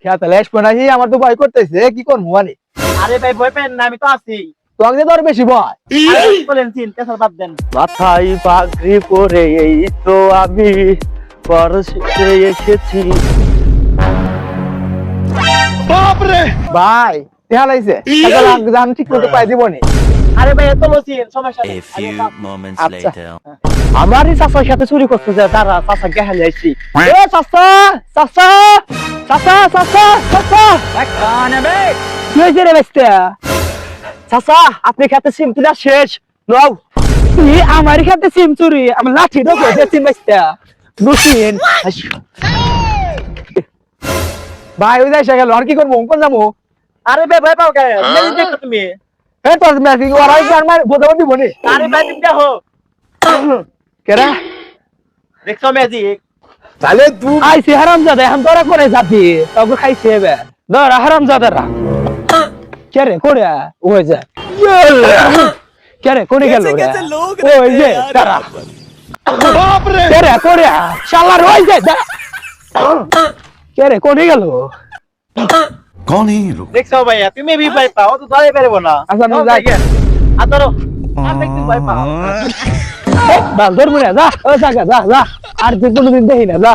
খেতে লেশ পনাহি আমার তো ভয় করতেছে কি করবো মানে আরে ভাই ভয় পেন না, আমি তো আছি। তোকে তোর বেশি ভয় আরে বলেন চিন্তা স্যার বাদ দেন। মাথায় পাগড়ি পরে এই তো আমি পরশে এসেছি। ভাই দেখা লাগছে জান ঠিক মতো পাই দিব নি আরে ভাই এত বলছেন সমস্যা নেই। A few moments আচ্ছা। later. আমারই চাচার সাথে চুরি করতে যায়, তারা চাচা গেহে যাইছি। এ চাচা চাচা চাচা চাচা চাচা কানে বে কি হয়েছে রে বেস্তে চাচা আপনি খেতে সিম তুলা শেষ নাও। তুই আমার খেতে সিম চুরি আমার লাঠি ঢোকে সিম বেস্তে বুঝিন ভাই ওই যাই গেল আর কি করবো কোন যাবো আরে ভাই ভয় পাও কে? মেরে দেখো তুমি। এ তোর ম্যাজিক ওরাই কি আমার বোঝাবো দিব নি আরে ভাই তুমি দেখো। কেরা দেখছো ম্যাজিক? তাহলে তুই আইসি হারামজাদা এখন তোরা করে যাবি তোকে খাইছে এবার ধর হারামজাদারা কে রে করে ওই যা কে রে কোনে গেল রে ওই যে তারা বাপ রে কে রে করে শালার ওই যে কে রে কোনে গেল कौन है ये लोग? দেখছো ভাই তুমি ভি ভয় পাও তো ধরে পারবো না। আচ্ছা, আমি যাই। আর ধরো আমি একটু ভয় পাও। বাল ধর মুড়ে যা ও জায়গা যা যা আর তুই কোনোদিন দেখি না যা